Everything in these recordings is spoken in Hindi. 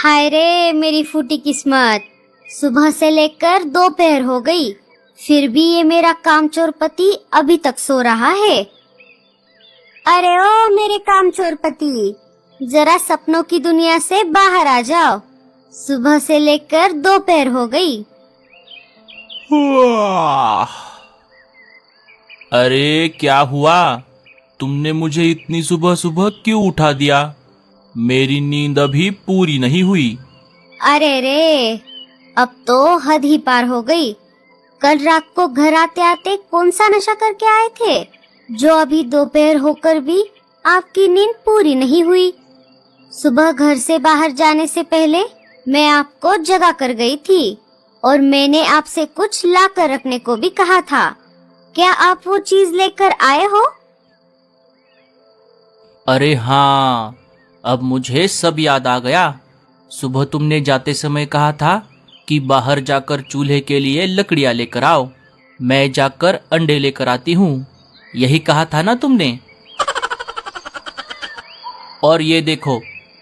हाय रे मेरी फूटी किस्मत। सुबह से लेकर दोपहर हो गई, फिर भी ये मेरा कामचोर पति अभी तक सो रहा है। अरे ओ मेरे कामचोर पति, जरा सपनों की दुनिया से बाहर आ जाओ। सुबह से लेकर दोपहर हो गई। अरे क्या हुआ? तुमने मुझे इतनी सुबह सुबह क्यों उठा दिया? मेरी नींद अभी पूरी नहीं हुई। अरे रे, अब तो हद ही पार हो गई। कल रात को घर आते आते कौन सा नशा करके आए थे, जो अभी दोपहर होकर भी आपकी नींद पूरी नहीं हुई। सुबह घर से बाहर जाने से पहले मैं आपको जगा कर गई थी और मैंने आपसे कुछ ला कर रखने को भी कहा था। क्या आप वो चीज लेकर आए हो? अरे हाँ, अब मुझे सब याद आ गया। सुबह तुमने जाते समय कहा था कि बाहर जाकर चूल्हे के लिए लकड़ियाँ लेकर आओ, मैं जाकर अंडे लेकर आती हूँ। यही कहा था ना तुमने? और ये देखो,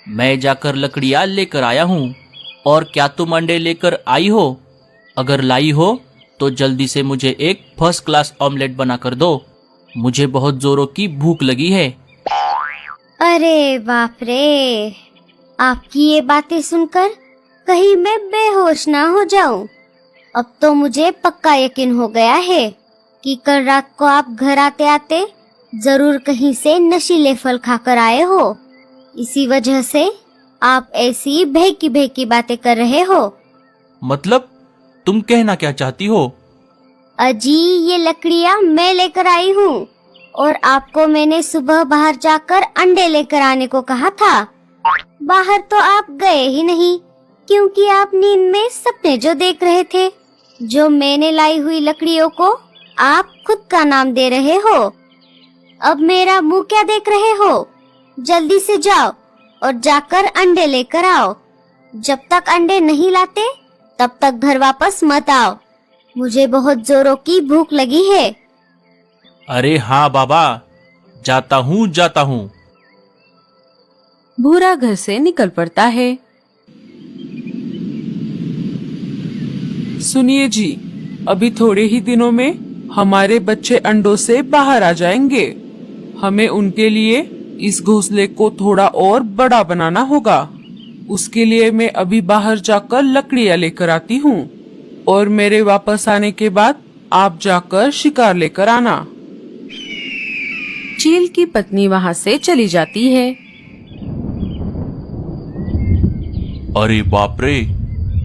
मैं जाकर लकड़ियाँ लेकर आया हूँ। और क्या तुम अंडे लेकर आई हो? अगर लाई हो तो जल्दी से मुझे एक फर्स्ट क्लास ऑमलेट बना कर दो। मुझे बहुत जोरों की भूख लगी है। अरे बाप रे, आपकी ये बातें सुनकर कहीं मैं बेहोश ना हो जाऊं। अब तो मुझे पक्का यकीन हो गया है कि कल रात को आप घर आते आते जरूर कहीं से नशीले फल खाकर आए हो। इसी वजह से आप ऐसी भेकी भेकी बातें कर रहे हो। मतलब तुम कहना क्या चाहती हो? अजी, ये लकड़ियाँ मैं लेकर आई हूँ और आपको मैंने सुबह बाहर जाकर अंडे लेकर आने को कहा था। बाहर तो आप गए ही नहीं, क्योंकि आप नींद में सपने जो देख रहे थे। जो मैंने लाई हुई लकड़ियों को आप खुद का नाम दे रहे हो। अब मेरा मुंह क्या देख रहे हो? जल्दी से जाओ और जाकर अंडे लेकर आओ। जब तक अंडे नहीं लाते तब तक घर वापस मत आओ। मुझे बहुत जोरों की भूख लगी है। अरे हाँ बाबा, जाता हूँ। भूरा घर से निकल पड़ता है। सुनिए जी, अभी थोड़े ही दिनों में हमारे बच्चे अंडों से बाहर आ जाएंगे। हमें उनके लिए इस घोंसले को थोड़ा और बड़ा बनाना होगा। उसके लिए मैं अभी बाहर जाकर लकड़ियाँ लेकर आती हूँ और मेरे वापस आने के बाद आप जाकर शिकार लेकर आना। चील की पत्नी वहाँ से चली जाती है। अरे बाप रे,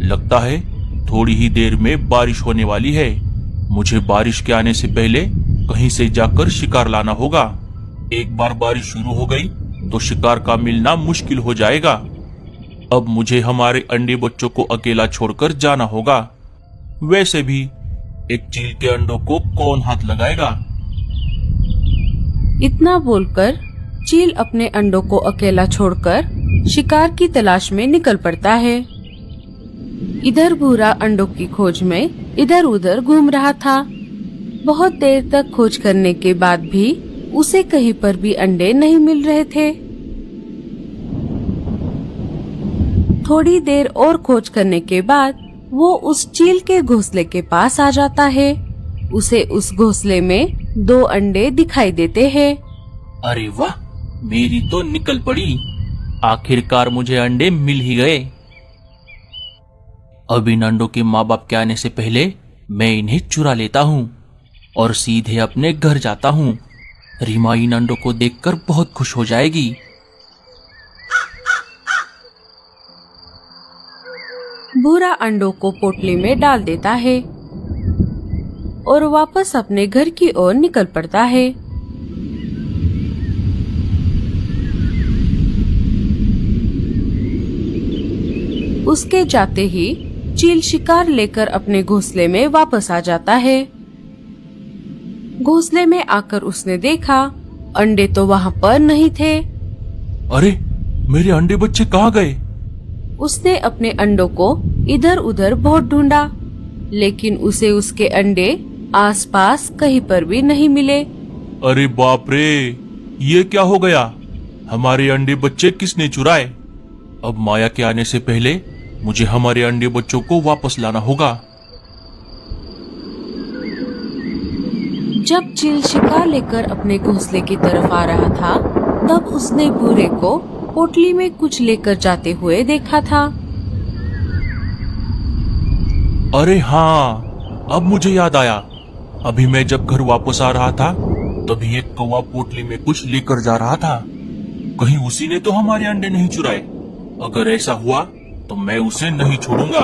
लगता है थोड़ी ही देर में बारिश होने वाली है। मुझे बारिश के आने से पहले कहीं से जाकर शिकार लाना होगा। एक बार बारिश शुरू हो गई तो शिकार का मिलना मुश्किल हो जाएगा। अब मुझे हमारे अंडे बच्चों को अकेला छोड़कर जाना होगा। वैसे भी एक चील के अंडों को कौन हाथ लगाएगा? इतना बोलकर चील अपने अंडों को अकेला छोड़कर शिकार की तलाश में निकल पड़ता है। इधर भूरा अंडों की खोज में इधर उधर घूम रहा था। बहुत देर तक खोज करने के बाद भी उसे कहीं पर भी अंडे नहीं मिल रहे थे। थोड़ी देर और खोज करने के बाद वो उस चील के घोंसले के पास आ जाता है। उसे उस घोंसले में 2 अंडे दिखाई देते हैं। अरे वाह, मेरी तो निकल पड़ी। आखिरकार मुझे अंडे मिल ही गए। अब इन अंडों के माँ बाप के आने से पहले मैं इन्हें चुरा लेता हूँ और सीधे अपने घर जाता हूँ। रीमा इन अंडों को देखकर बहुत खुश हो जाएगी। भूरा अंडों को पोटली में डाल देता है और वापस अपने घर की ओर निकल पड़ता है। उसके जाते ही चील शिकार लेकर अपने घोंसले में वापस आ जाता है। घोंसले में आकर उसने देखा अंडे तो वहाँ पर नहीं थे। अरे, मेरे अंडे बच्चे कहाँ गए? उसने अपने अंडों को इधर उधर बहुत ढूंढा, लेकिन उसे उसके अंडे आसपास कहीं पर भी नहीं मिले। अरे बाप रे, ये क्या हो गया? हमारे अंडे बच्चे किसने चुराए? अब माया के आने से पहले मुझे हमारे अंडे बच्चों को वापस लाना होगा। जब चील शिकार लेकर अपने घोंसले की तरफ आ रहा था, तब उसने भूरे को पोटली में कुछ लेकर जाते हुए देखा था। अरे हाँ, अब मुझे याद आया। अभी मैं जब घर वापस आ रहा था तभी एक कौवा पोटली में कुछ लेकर जा रहा था। कहीं उसी ने तो हमारे अंडे नहीं चुराए। अगर ऐसा हुआ तो मैं उसे नहीं छोड़ूंगा।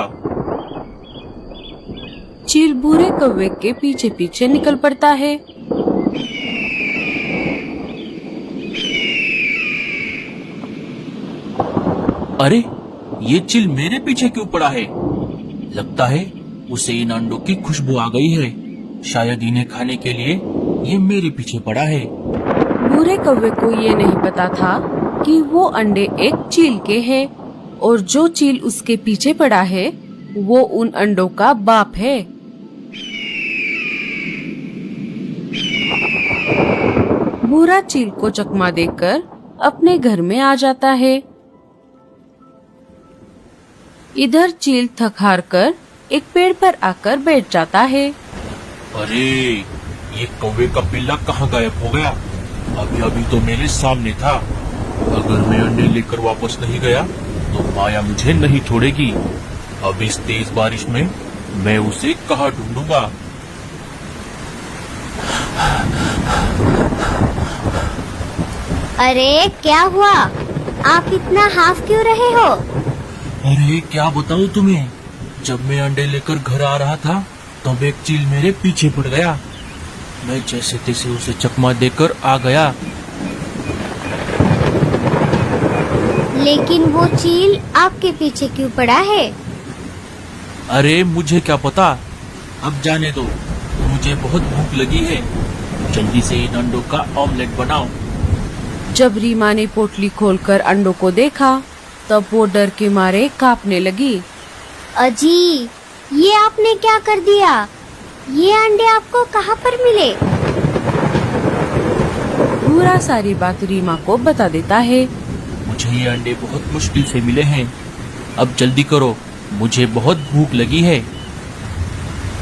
चील भूरे कौवे के पीछे पीछे निकल पड़ता है। अरे, ये चील मेरे पीछे क्यों पड़ा है? लगता है उसे इन अंडों की खुशबू आ गई है। शायद इन्हें खाने के लिए ये मेरे पीछे पड़ा है। भूरे कौवे को ये नहीं पता था कि वो अंडे एक चील के हैं और जो चील उसके पीछे पड़ा है वो उन अंडों का बाप है। भूरा चील को चकमा देकर अपने घर में आ जाता है। इधर चील थक हार कर एक पेड़ पर आकर बैठ जाता है। अरे, ये कौवे का पिल्ला कहाँ गायब हो गया? अभी अभी तो मेरे सामने था। अगर मैं अंडे लेकर वापस नहीं गया तो माया मुझे नहीं छोड़ेगी। अब इस तेज बारिश में मैं उसे कहाँ ढूंढूंगा? अरे क्या हुआ? आप इतना हाफ क्यों रहे हो? अरे क्या बताऊं तुम्हें, जब मैं अंडे लेकर घर आ रहा था तब एक चील मेरे पीछे पड़ गया। मैं जैसे तैसे उसे चकमा देकर आ गया। लेकिन वो चील आपके पीछे क्यों पड़ा है? अरे मुझे क्या पता, अब जाने दो। मुझे बहुत भूख लगी है। जल्दी से इन अंडों का ऑमलेट बनाओ। जब रीमा ने पोटली खोलकर अंडों को देखा तब वो डर के मारे कांपने लगी। अजी, ये आपने क्या कर दिया? ये अंडे आपको कहाँ पर मिले? भूरा सारी बात रीमा को बता देता है। मुझे ये अंडे बहुत मुश्किल से मिले हैं। अब जल्दी करो, मुझे बहुत भूख लगी है।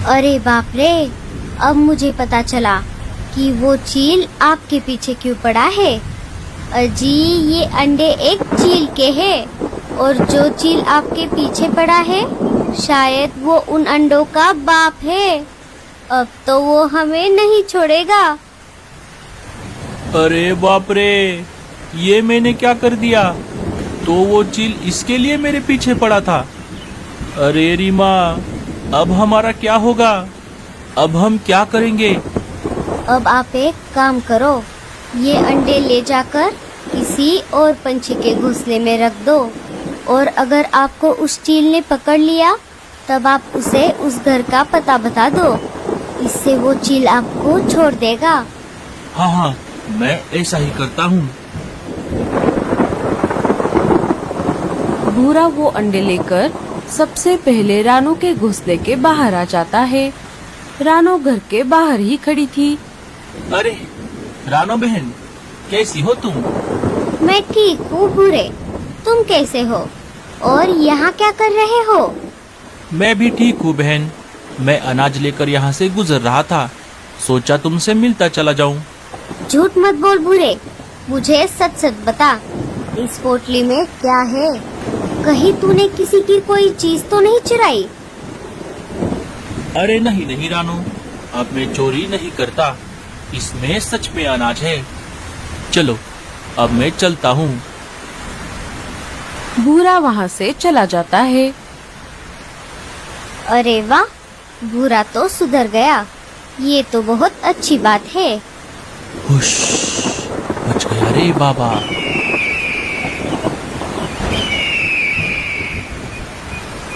अरे बाप रे, अब मुझे पता चला कि वो चील आपके पीछे क्यों पड़ा है। अजी, ये अंडे एक चील के हैं और जो चील आपके पीछे पड़ा है शायद वो उन अंडों का बाप है। अब तो वो हमें नहीं छोड़ेगा। अरे बाप रे, ये मैंने क्या कर दिया? तो वो चील इसके लिए मेरे पीछे पड़ा था। अरे रीमा, अब हमारा क्या होगा? अब हम क्या करेंगे? अब आप एक काम करो, ये अंडे ले जाकर किसी और पंछी के घोंसले में रख दो और अगर आपको उस चील ने पकड़ लिया तब आप उसे उस घर का पता बता दो। इससे वो चील आपको छोड़ देगा। हाँ हाँ, मैं ऐसा ही करता हूँ। भूरा वो अंडे लेकर सबसे पहले रानो के घोंसले के बाहर आ जाता है। रानो घर के बाहर ही खड़ी थी। अरे रानो बहन, कैसी हो तुम? मैं ठीक हूँ भूरे, तुम कैसे हो और यहाँ क्या कर रहे हो? मैं भी ठीक हूँ बहन। मैं अनाज लेकर यहाँ से गुजर रहा था, सोचा तुमसे मिलता चला जाऊँ। झूठ मत बोल भूरे, मुझे सच सच बता, इस पोटली में क्या है? कहीं तूने किसी की कोई चीज तो नहीं चुराई? अरे नहीं नहीं रानो, अब मैं चोरी नहीं करता। इसमें सच में अनाज है। चलो, अब मैं चलता हूँ। भूरा वहाँ से चला जाता है। अरे वाह, भूरा तो सुधर गया। ये तो बहुत अच्छी बात है। हुश, बच गया रे बाबा।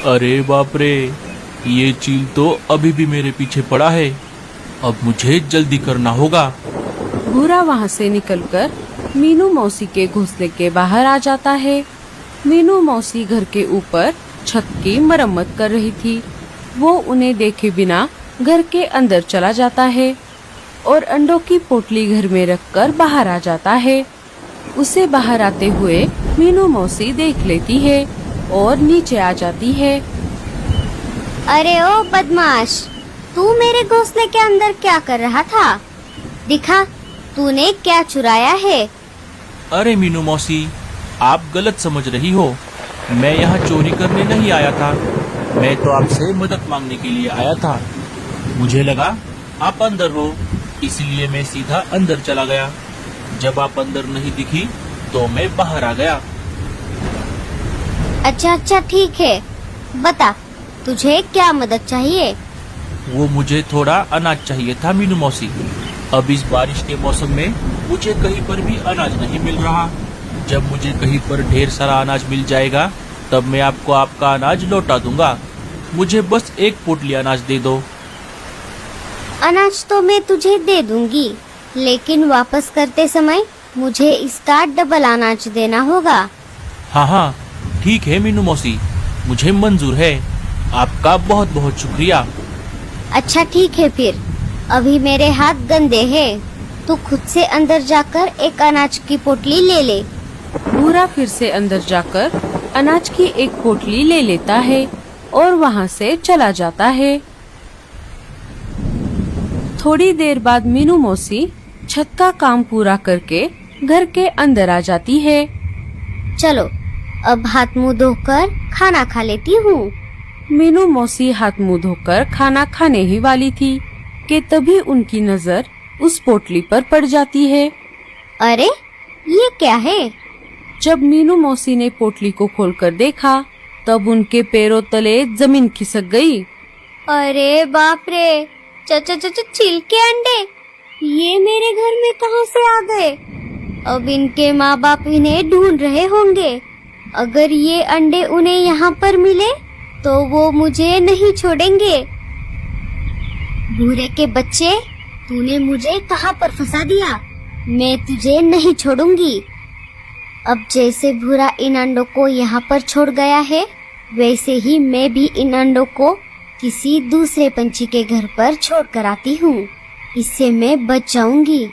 अरे बाप रे, ये चील तो अभी भी मेरे पीछे पड़ा है। अब मुझे जल्दी करना होगा। भूरा वहाँ से निकलकर मीनू मौसी के घोंसले के बाहर आ जाता है। मीनू मौसी घर के ऊपर छत की मरम्मत कर रही थी। वो उन्हें देखे बिना घर के अंदर चला जाता है और अंडों की पोटली घर में रखकर बाहर आ जाता है। उसे बाहर आते हुए मीनू मौसी देख लेती है और नीचे आ जाती है। अरे ओ बदमाश, तू मेरे घोंसले के अंदर क्या कर रहा था? दिखा, तूने क्या चुराया है? अरे मीनू मौसी, आप गलत समझ रही हो। मैं यहाँ चोरी करने नहीं आया था। मैं तो आपसे मदद मांगने के लिए आया था। मुझे लगा आप अंदर हो, इसलिए मैं सीधा अंदर चला गया। जब आप अंदर नहीं दिखी तो मैं बाहर आ गया। अच्छा ठीक है, बता तुझे क्या मदद चाहिए? वो मुझे थोड़ा अनाज चाहिए था मीनू मौसी। अब इस बारिश के मौसम में मुझे कहीं पर भी अनाज नहीं मिल रहा। जब मुझे कहीं पर ढेर सारा अनाज मिल जाएगा तब मैं आपको आपका अनाज लौटा दूंगा। मुझे बस एक पोटली अनाज दे दो। अनाज तो मैं तुझे दे दूंगी, लेकिन वापस करते समय मुझे इसका डबल अनाज देना होगा। हाँ, ठीक है मीनू मौसी, मुझे मंजूर है। आपका बहुत बहुत शुक्रिया। अच्छा ठीक है फिर, अभी मेरे हाथ गंदे हैं, तू खुद से अंदर जाकर एक अनाज की पोटली ले ले। भूरा फिर से अंदर जाकर अनाज की एक पोटली ले लेता है और वहाँ से चला जाता है। थोड़ी देर बाद मीनू मौसी छत का काम पूरा करके घर के अंदर आ जाती है। चलो अब हाथ मुंह धोकर खाना खा लेती हूँ। मीनू मौसी हाथ मुंह धोकर खाना खाने ही वाली थी कि तभी उनकी नजर उस पोटली पर पड़ जाती है। अरे ये क्या है? जब मीनू मौसी ने पोटली को खोलकर देखा तब उनके पैरों तले जमीन खिसक गई। अरे बाप रे, चिल के अंडे ये मेरे घर में कहाँ से आ गए? अब इनके माँ बाप इन्हें ढूंढ रहे होंगे। अगर ये अंडे उन्हें यहाँ पर मिले तो वो मुझे नहीं छोड़ेंगे। भूरे के बच्चे, तूने मुझे कहाँ पर फंसा दिया? मैं तुझे नहीं छोड़ूंगी। अब जैसे भूरा इन अंडों को यहाँ पर छोड़ गया है, वैसे ही मैं भी इन अंडों को किसी दूसरे पंछी के घर पर छोड़ कर आती हूँ। इससे मैं बच जाऊंगी।